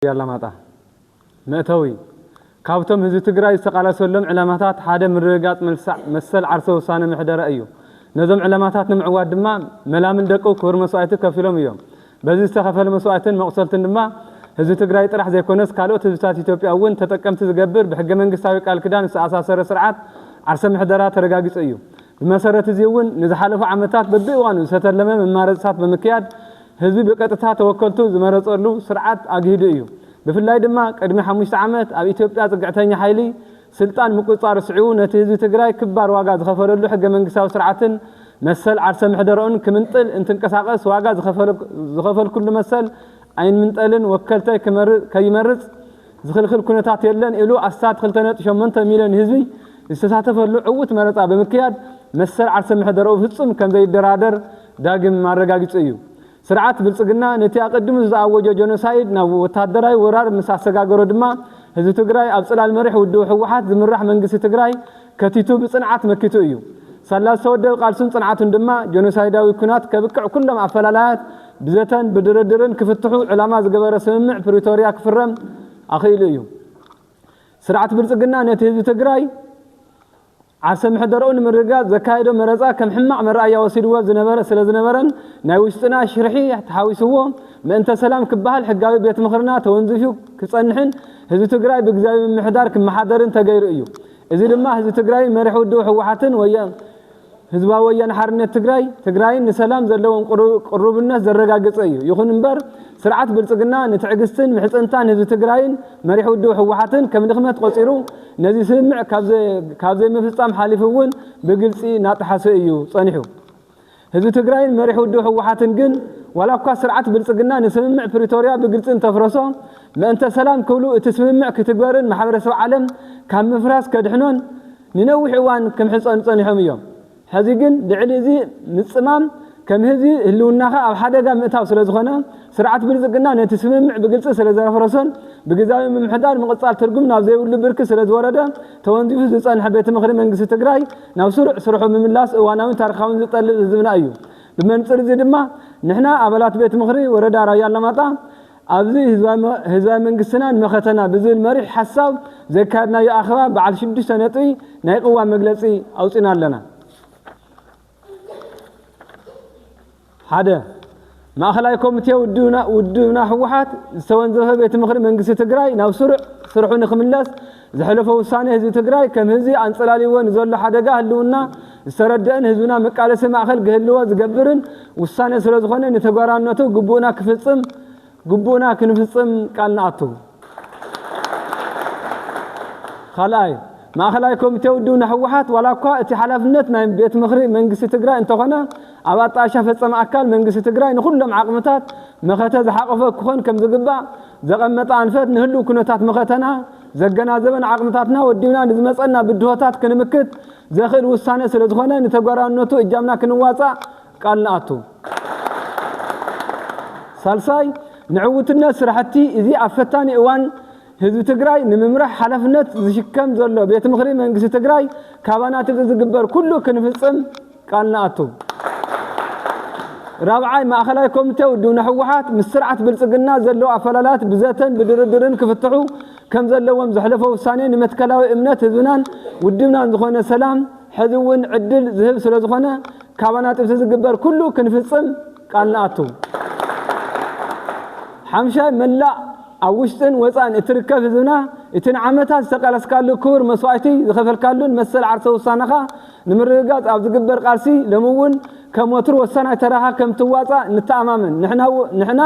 ያላማጣ መእተዊ ካብቶም ህዝቢ ትግራይ ዝተቃለሰሎም ዕላማታት ሓደ ምርግጋጽ መሰል ዓርሰ ውሳነ ምሕደረ እዩ ነዞም ዕላማታት ንምዕዋድ ድማ መላምን ደቁ ክብር መስዋዕቲ ከፊሎም እዮም በዚ ዝተኸፈለ መስዋዕትን መቕሰልትን ድማ ህዝቢ ትግራይ ጥራሕ ዘይኮነስ ካልኦት ህዝብታት ኢትዮጵያ እውን ተጠቀምቲ ዝገብር ብሕገ መንግስታዊ ቃል ክዳን ዝተኣሳሰረ ስርዓት ዓርሰ ምሕደራ ተረጋጊጹ እዩ ብመሰረት እዚ እውን ንዝሓለፉ ዓመታት በብእዋኑ ዝተለመ መማረፅታት በምክያድ ህዝቢ በቀጥታ ተወከልቱ ዝመረፀሉ ስርዓት አግሂዱ እዩ ብፍላይ ድማ ቅድሚ 5 ዓመት ኣብ ኢትዮጵያ ጽግዕተኛ ኃይሊ ስልጣን ምቁጻር ስዒው ነቲ ህዝቢ ትግራይ ክባር ዋጋ ዝኸፈለሉ ሕገ መንግስታዊ ስርዓትን መሰል ዓርሰ ምሕደራውን ክምንጥል እንትንቀሳቀስ ዋጋ ዝኸፈል ኩሉ መሰል አይን ምንጠልን ወከልታይ ከይመርጽ ዝኽልኽል ኩነታት የለን ኢሉ ኣስታት 2.8 ሚልዮን ህዝቢ ዝተሳተፈሉ ዕውት መረፃ በምክያድ መሰል ዓርሰ ምሕደራው ፍጹም ከም ዘይደራደር ዳግም ማረጋጊጹ እዩ ስርዓት ብልጽግና ነቲ አቀድሙ ዝኣወጀ ጆኖሳይድ ናብ ወታደራዊ ወራር ምስ ኣሰጋገሮ ድማ ህዝቢ ትግራይ ኣብ ጽላል መሪሕ ውድብ ህወሓት ዝምራሕ መንግስቲ ትግራይ ከቲቱ ብጽንዓት መኪቱ እዩ ሰላሳ ወደብ ቃልሱን ጽንዓቱን ድማ ጆኖሳይዳዊ ኩናት ከብቅዕ ኩሎም ኣፈላላያት ብዘተን ብድርድርን ክፍትሑ ዕላማ ዝገበረ ስምምዕ ፕሪቶሪያ ክፍረም ኣኽኢሉ እዩ ስርዓት ብልጽግና ነቲ ህዝቢ ትግራይ ዓርሰ ምሕደራው ንምርግጋጽ ዘካየዶ መረፃ ከም ሕማቅ መርኣያ ወሲድዎ ስለዝነበረን ናይ ውሽጥና ሽርሒ ተሓዊስዎ ምእንተ ሰላም ክበሃል ሕጋዊ ቤት ምኽርና ተወንዚፉ ክጸንሕን ህዝቢ ትግራይ ብግዛዊ ምሕዳር ክመሓደርን ተገይሩ እዩ እዚ ድማ ህዝቢ ትግራይ መሪሕ ውድብ ህወሓትን ህዝባዊ ወያነ ሓርነት ትግራይን ንሰላም ዘለዎም ቅርብነት ዘረጋግጸ እዩ ይኹን እምበር ስርዓት ብልጽግና ንትዕግስትን ምሕጽንታን ህዝቢ ትግራይን መሪሕ ውድብ ህወሓትን ከም ድኽመት ቆፂሩ ነዚ ስምምዕ ካብ ዘይምፍጻም ሓሊፉ እውን ብግልጺ ናጥሓሰ እዩ ጸኒሑ ህዝቢ ትግራይን መሪሕ ውድብ ህወሓትን ግን ዋላ እኳ ስርዓት ብልጽግና ንስምምዕ ፕሪቶሪያ ብግልጽ እንተፍረሶ ምእንተ ሰላም ክብሉ እቲ ስምምዕ ክትግበርን ማሕበረሰብ ዓለም ካብ ምፍራስ ከድሕኖን ንነዊሕ እዋን ክምሕፀኑ ጸኒሖም እዮም ሕዚ ግን ልዕሊ እዚ ምጽማም ከም ህዝቢ ህልውናኻ ኣብ ሓደጋ ምእታው ስለዝኾነ ስርዓት ብልጽግና ነቲ ስምምዕ ብግልጽ ስለዘፈረሶን ብግዛዊ ምምሕዳር ምቕጻል ትርጉም ናብ ዘይብሉ ብርኪ ስለዝወረደ ተወንዚፉ ዝጸንሐ ቤት ምኽሪ መንግስቲ ትግራይ ናብ ስሩዕ ስርሑ ምምላስ እዋናውን ታሪኻውን ዝጠልብ ህዝብና እዩ ብመንጽር እዚ ድማ ንሕና ኣባላት ቤት ምኽሪ ወረዳ ራያ ኣላማጣ ኣብዚ ህዝባዊ መንግስትና ንመኸተና ብዝብል መሪሕ ሓሳብ ዘካየድናዮ ኣኸባ በዓል 6 ነጥቢ ናይ ቅዋም መግለጺ ኣውፂና ኣለና ሓደ ማእኸላይ ኮሚቴ ውድብና ህወሓት ዝተወንዘፈ ቤት ምኽሪ መንግስቲ ትግራይ ናብ ስርሑ ንኽምለስ ዘሕለፈ ውሳኔ ህዝቢ ትግራይ ከም ህዝቢ አንጸላሊዎ ንዘሎ ሓደጋ ህልውና ዝተረድአን ህዝብና መቃለሲ ማእኸል ክህልዎ ዝገብርን ውሳኔ ስለዝኾነ ንተግባራነቱ ግቡእና ክንፍጽም ቃል ንኣቱ ካልኣይ ማእኸላይ ኮሚቴ ውድብና ህወሓት ዋላ እኳ እቲ ሓላፍነት ናይ ቤት ምኽሪ መንግስቲ ትግራይ እንተኾነ ኣብ ኣጣሻ ፈጸመ ኣካል መንግስቲ ትግራይ ንኹሎም ዓቕምታት መኸተ ዝሓቐፈ ክኾን ከም ዝግባእ ዘቐመጠ ኣንፈት ንህሉ ኩነታት መኸተና ዘገናዘበን ዓቕምታትና ወዲብና ንዝመፀና ብድሆታት ክንምክት ዘኽእል ውሳነ ስለዝኾነ ንተግባራነቱ እጃምና ክንዋፃእ ቃል ንኣቱ ሳልሳይ ንዕውትነት ስራሕቲ እዚ ኣብ ፈታኒ እዋን ህዝቢ ትግራይ ንምምራሕ ሓላፍነት ዝሽከም ዘሎ ቤት ምኽሪ መንግስቲ ትግራይ ካባናት ዝግበር ኩሉ ክንፍጽም ቃል ንኣቱ ራብዓይ ማእኸላይ ኮሚቴ ውድብና ህወሓት ምስ ስርዓት ብልጽግና ዘለዎ ኣፈላላት ብዘተን ብድርድርን ክፍትሑ ከም ዘለዎም ዘሕለፈ ውሳኔ ንመትከላዊ እምነት ህዝብናን ውድብናን ዝኾነ ሰላም ሕዚ እውን ዕድል ዝህብ ስለዝኾነ ካባናት ዝግበር ኩሉ ክንፍጽም ቃል ንኣቱ ሓምሻይ መላእ ኣብ ውሽጥን ወፃን እትርከብ ህዝብና እቲ ንዓመታት ዝተቃለስካሉ ክቡር መስዋዕቲ ዝኸፈልካሉን መሰል ዓርሰ ውሳነኻ ንምርግጋጽ ኣብ ዝግበር ቃልሲ ለምውን ከም ወትሩ ወሰናይ ተራኻ ከም ትዋፃእ ንተኣማምን ንሕና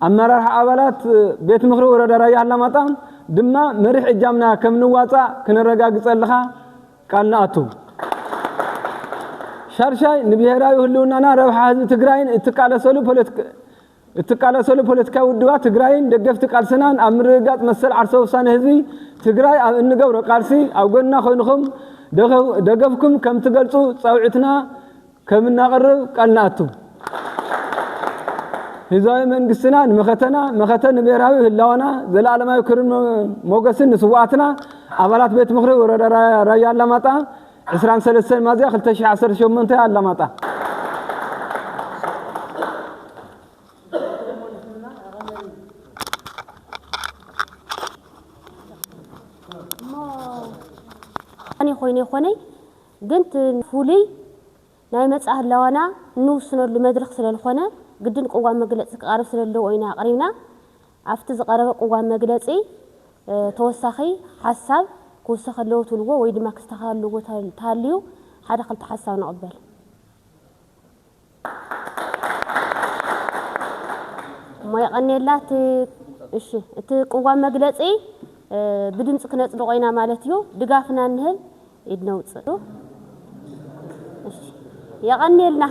ኣመራርሓ ኣባላት ቤት ምኽሪ ወረዳ ራያ ኣላማጣ ድማ መሪሕ እጃምና ከም ንዋፃእ ክንረጋግጸልኻ ቃል ንኣቱ ሻርሻይ ንብሄራዊ ህልውናና ረብሓ ህዝቢ ትግራይን እትቃለሰሉ ፖለቲካዊ ውድባት ትግራይን ደገፍቲ ቃልስናን ኣብ ምርግጋጽ መሰል ዓርሰ ውሳነ ህዝቢ ትግራይ ኣብ እንገብሮ ቃልሲ ኣብ ጎንና ኮይንኩም ደገፍኩም ከም ትገልጹ ጻውዒትና ከም እናቀርብ ቃል ንኣቱ ህዝባዊ መንግስትና ንመኸተን ብሄራዊ ህላወና ዘለዓለማዊ ክብርን ሞገስን ንስዋዕትና ኣባላት ቤት ምኽሪ ወረዳ ራያ ኣላማጣ 23 ሚያዝያ 2018 ኣላማጣ أنا خويني قلت فولي ناي مصاح لوانا نوصلوا لمدرخ سلالخونه قدن قوام مجلس قارب سلالو وينا قرينا عفتز قرب قوام مجلسي توسخي حساب كوسخلو تلو ويد ما كستخلو تاليو هذا خلت حساب نقبل ما يقني لا እሺ እቲ قوام مجلسي بدمጽ كنጽدق وينا مالتيو دغافنا نهل يدنوጽ እሺ يقني لنا